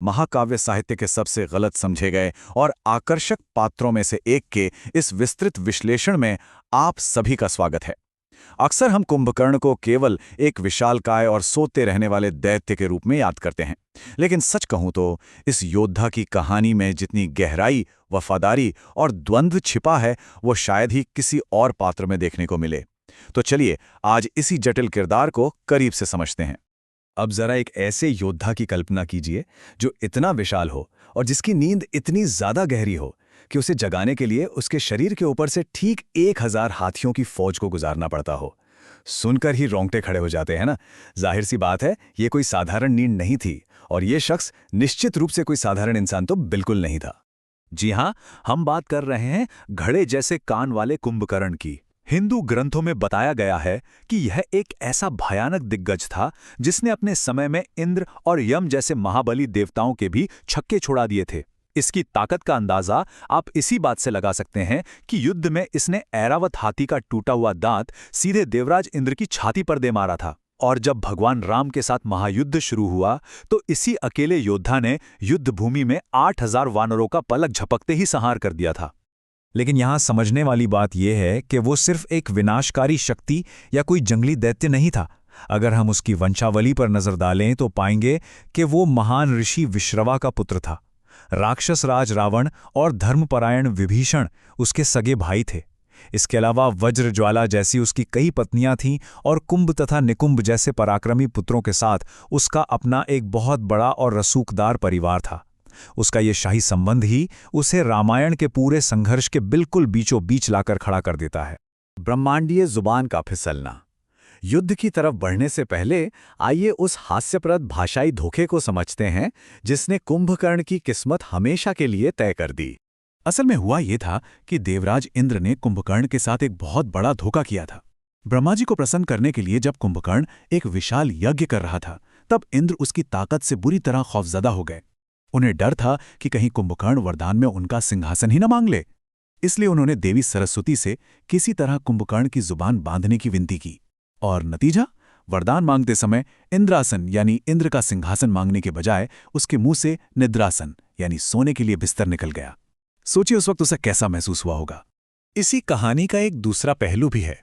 महाकाव्य साहित्य के सबसे गलत समझे गए और आकर्षक पात्रों में से एक के इस विस्तृत विश्लेषण में आप सभी का स्वागत है। अक्सर हम कुंभकर्ण को केवल एक विशालकाय और सोते रहने वाले दैत्य के रूप में याद करते हैं, लेकिन सच कहूं तो इस योद्धा की कहानी में जितनी गहराई, वफादारी और द्वंद्व छिपा है, वो शायद ही किसी और पात्र में देखने को मिले। तो चलिए आज इसी जटिल किरदार को करीब से समझते हैं। अब जरा एक ऐसे योद्धा की कल्पना कीजिए जो इतना विशाल हो और जिसकी नींद इतनी ज्यादा गहरी हो कि उसे जगाने के लिए उसके शरीर के ऊपर से ठीक 1000 हाथियों की फौज को गुजारना पड़ता हो। सुनकर ही रोंगटे खड़े हो जाते हैं ना। जाहिर सी बात है, ये कोई साधारण नींद नहीं थी और ये शख्स निश्चित रूप से कोई साधारण इंसान तो बिल्कुल नहीं था। जी हां, हम बात कर रहे हैं घड़े जैसे कान वाले कुंभकर्ण की। हिंदू ग्रंथों में बताया गया है कि यह एक ऐसा भयानक दिग्गज था जिसने अपने समय में इंद्र और यम जैसे महाबली देवताओं के भी छक्के छुड़ा दिए थे। इसकी ताकत का अंदाजा आप इसी बात से लगा सकते हैं कि युद्ध में इसने ऐरावत हाथी का टूटा हुआ दांत सीधे देवराज इंद्र की छाती पर दे मारा था। और जब भगवान राम के साथ महायुद्ध शुरू हुआ तो इसी अकेले योद्धा ने युद्ध भूमि में 8000 वानरों का पलक झपकते ही संहार कर दिया था। लेकिन यहाँ समझने वाली बात यह है कि वो सिर्फ एक विनाशकारी शक्ति या कोई जंगली दैत्य नहीं था। अगर हम उसकी वंशावली पर नजर डालें तो पाएंगे कि वो महान ऋषि विश्रवा का पुत्र था। राक्षस राज रावण और धर्मपरायण विभीषण उसके सगे भाई थे। इसके अलावा वज्रज्वाला जैसी उसकी कई पत्नियां थीं और कुंभ तथा निकुंभ जैसे पराक्रमी पुत्रों के साथ उसका अपना एक बहुत बड़ा और रसूखदार परिवार था। उसका ये शाही संबंध ही उसे रामायण के पूरे संघर्ष के बिल्कुल बीचों बीच लाकर खड़ा कर देता है। ब्रह्मांडीय जुबान का फिसलना। युद्ध की तरफ बढ़ने से पहले आइए उस हास्यप्रद भाषाई धोखे को समझते हैं जिसने कुंभकर्ण की किस्मत हमेशा के लिए तय कर दी। असल में हुआ ये था कि देवराज इंद्र ने कुंभकर्ण के साथ एक बहुत बड़ा धोखा किया था। ब्रह्मा जी को प्रसन्न करने के लिए जब कुंभकर्ण एक विशाल यज्ञ कर रहा था, तब इंद्र उसकी ताकत से बुरी तरह खौफजदा हो गए। उन्हें डर था कि कहीं कुंभकर्ण वरदान में उनका सिंहासन ही न मांग ले। इसलिए उन्होंने देवी सरस्वती से किसी तरह कुंभकर्ण की जुबान बांधने की विनती की। और नतीजा, वरदान मांगते समय इंद्रासन यानी इंद्र का सिंहासन मांगने के बजाय उसके मुंह से निद्रासन यानी सोने के लिए बिस्तर निकल गया। सोचिए उस वक्त उसे कैसा महसूस हुआ होगा। इसी कहानी का एक दूसरा पहलू भी है।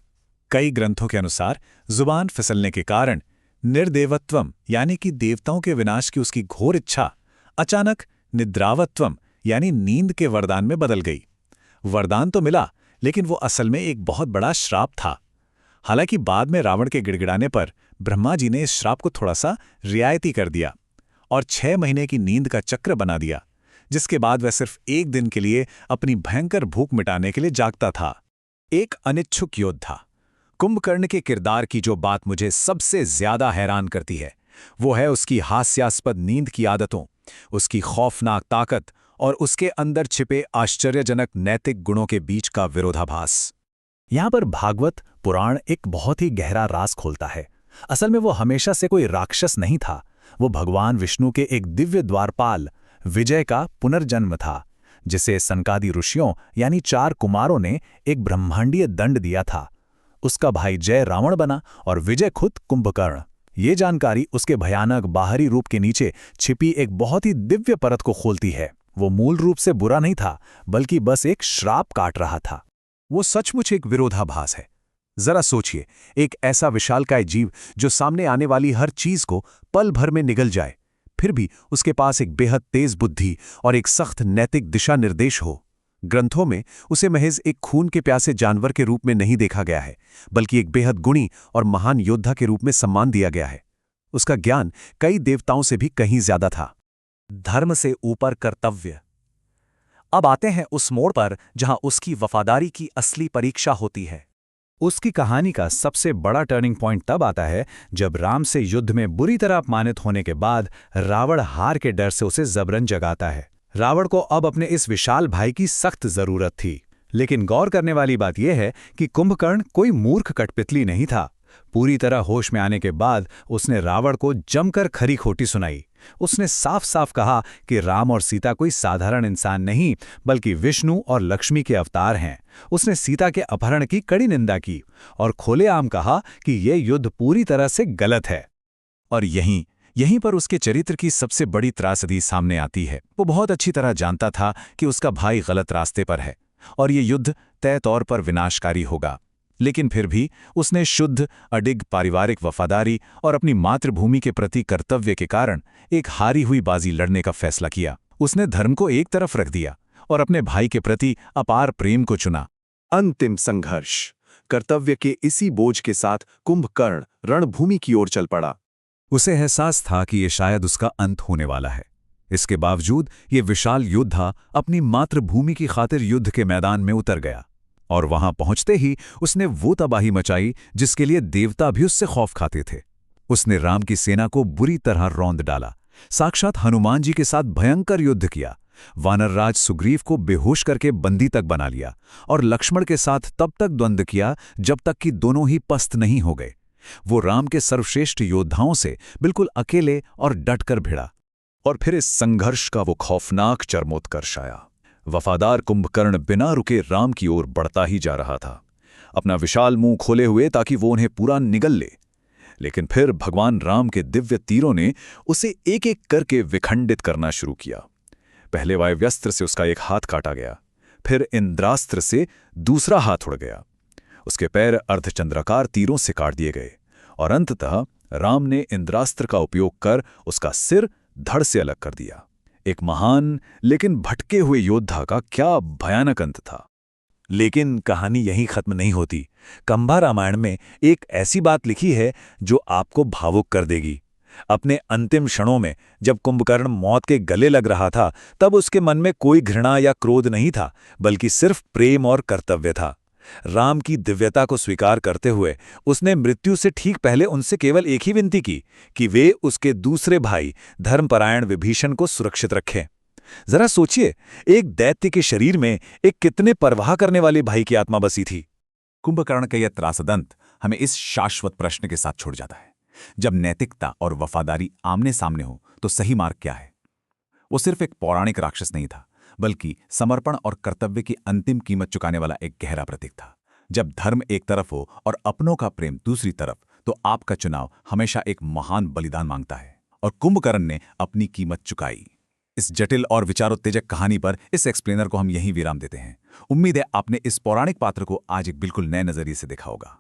कई ग्रंथों के अनुसार जुबान फिसलने के कारण निर्देवत्वम यानी कि देवताओं के विनाश की उसकी घोर इच्छा अचानक निद्रावत्वम यानी नींद के वरदान में बदल गई। वरदान तो मिला, लेकिन वो असल में एक बहुत बड़ा श्राप था। हालांकि बाद में रावण के गिड़गिड़ाने पर ब्रह्मा जी ने इस श्राप को थोड़ा सा रियायती कर दिया और 6 महीने की नींद का चक्र बना दिया, जिसके बाद वह सिर्फ एक दिन के लिए अपनी भयंकर भूख मिटाने के लिए जागता था। एक अनिच्छुक योद्धा। कुंभकर्ण के किरदार की जो बात मुझे सबसे ज्यादा हैरान करती है वो है उसकी हास्यास्पद नींद की आदतों, उसकी खौफनाक ताकत और उसके अंदर छिपे आश्चर्यजनक नैतिक गुणों के बीच का विरोधाभास। यहाँ पर भागवत पुराण एक बहुत ही गहरा राज खोलता है। असल में वो हमेशा से कोई राक्षस नहीं था। वो भगवान विष्णु के एक दिव्य द्वारपाल विजय का पुनर्जन्म था, जिसे सनकादि ऋषियों यानी 4 कुमारों ने एक ब्रह्मांडीय दंड दिया था। उसका भाई जय रावण बना और विजय खुद कुंभकर्ण। ये जानकारी उसके भयानक बाहरी रूप के नीचे छिपी एक बहुत ही दिव्य परत को खोलती है। वो मूल रूप से बुरा नहीं था, बल्कि बस एक श्राप काट रहा था। वो सचमुच एक विरोधाभास है। जरा सोचिए, एक ऐसा विशालकाय जीव जो सामने आने वाली हर चीज को पल भर में निगल जाए, फिर भी उसके पास एक बेहद तेज बुद्धि और एक सख्त नैतिक दिशा निर्देश हो। ग्रंथों में उसे महज एक खून के प्यासे जानवर के रूप में नहीं देखा गया है, बल्कि एक बेहद गुणी और महान योद्धा के रूप में सम्मान दिया गया है। उसका ज्ञान कई देवताओं से भी कहीं ज्यादा था। धर्म से ऊपर कर्तव्य। अब आते हैं उस मोड़ पर जहां उसकी वफादारी की असली परीक्षा होती है। उसकी कहानी का सबसे बड़ा टर्निंग पॉइंट तब आता है जब राम से युद्ध में बुरी तरह अपमानित होने के बाद रावण हार के डर से उसे जबरन जगाता है। रावण को अब अपने इस विशाल भाई की सख्त जरूरत थी। लेकिन गौर करने वाली बात यह है कि कुंभकर्ण कोई मूर्ख कठपुतली नहीं था। पूरी तरह होश में आने के बाद उसने रावण को जमकर खरी खोटी सुनाई। उसने साफ साफ कहा कि राम और सीता कोई साधारण इंसान नहीं, बल्कि विष्णु और लक्ष्मी के अवतार हैं। उसने सीता के अपहरण की कड़ी निंदा की और खुलेआम कहा कि यह युद्ध पूरी तरह से गलत है। और यहीं यहीं पर उसके चरित्र की सबसे बड़ी त्रासदी सामने आती है। वो बहुत अच्छी तरह जानता था कि उसका भाई गलत रास्ते पर है और ये युद्ध तय तौर पर विनाशकारी होगा, लेकिन फिर भी उसने शुद्ध, अडिग पारिवारिक वफादारी और अपनी मातृभूमि के प्रति कर्तव्य के कारण एक हारी हुई बाजी लड़ने का फैसला किया। उसने धर्म को एक तरफ रख दिया और अपने भाई के प्रति अपार प्रेम को चुना। अंतिम संघर्ष। कर्तव्य के इसी बोझ के साथ कुंभकर्ण रणभूमि की ओर चल पड़ा। उसे एहसास था कि ये शायद उसका अंत होने वाला है। इसके बावजूद ये विशाल योद्धा अपनी मातृभूमि की खातिर युद्ध के मैदान में उतर गया और वहां पहुंचते ही उसने वो तबाही मचाई जिसके लिए देवता भी उससे खौफ खाते थे। उसने राम की सेना को बुरी तरह रौंद डाला, साक्षात हनुमान जी के साथ भयंकर युद्ध किया, वानरराज सुग्रीव को बेहोश करके बंदी तक बना लिया और लक्ष्मण के साथ तब तक द्वंद्व किया जब तक कि दोनों ही पस्त नहीं हो गए। वो राम के सर्वश्रेष्ठ योद्धाओं से बिल्कुल अकेले और डटकर भिड़ा। और फिर इस संघर्ष का वो खौफनाक चरमोत्कर्ष आया। वफादार कुंभकर्ण बिना रुके राम की ओर बढ़ता ही जा रहा था, अपना विशाल मुंह खोले हुए ताकि वो उन्हें पूरा निगल ले। लेकिन फिर भगवान राम के दिव्य तीरों ने उसे एक एक करके विखंडित करना शुरू किया। पहले वायव्यस्त्र से उसका एक हाथ काटा गया, फिर इंद्रास्त्र से दूसरा हाथ उड़ गया, उसके पैर अर्धचंद्राकार तीरों से काट दिए गए और अंततः राम ने इंद्रास्त्र का उपयोग कर उसका सिर धड़ से अलग कर दिया। एक महान लेकिन भटके हुए योद्धा का क्या भयानक अंत था। लेकिन कहानी यहीं खत्म नहीं होती। कंबा रामायण में एक ऐसी बात लिखी है जो आपको भावुक कर देगी। अपने अंतिम क्षणों में जब कुंभकर्ण मौत के गले लग रहा था, तब उसके मन में कोई घृणा या क्रोध नहीं था, बल्कि सिर्फ प्रेम और कर्तव्य था। राम की दिव्यता को स्वीकार करते हुए उसने मृत्यु से ठीक पहले उनसे केवल एक ही विनती की कि वे उसके दूसरे भाई धर्मपरायण विभीषण को सुरक्षित रखें। जरा सोचिए, एक दैत्य के शरीर में एक कितने परवाह करने वाले भाई की आत्मा बसी थी। कुंभकर्ण का यह त्रासदंत हमें इस शाश्वत प्रश्न के साथ छोड़ जाता है, जब नैतिकता और वफादारी आमने सामने हो तो सही मार्ग क्या है। वो सिर्फ एक पौराणिक राक्षस नहीं था, बल्कि समर्पण और कर्तव्य की अंतिम कीमत चुकाने वाला एक गहरा प्रतीक था। जब धर्म एक तरफ हो और अपनों का प्रेम दूसरी तरफ, तो आपका चुनाव हमेशा एक महान बलिदान मांगता है। और कुंभकर्ण ने अपनी कीमत चुकाई। इस जटिल और विचारोत्तेजक कहानी पर इस एक्सप्लेनर को हम यहीं विराम देते हैं। उम्मीद है आपने इस पौराणिक पात्र को आज एक बिल्कुल नए नजरिए से देखा होगा।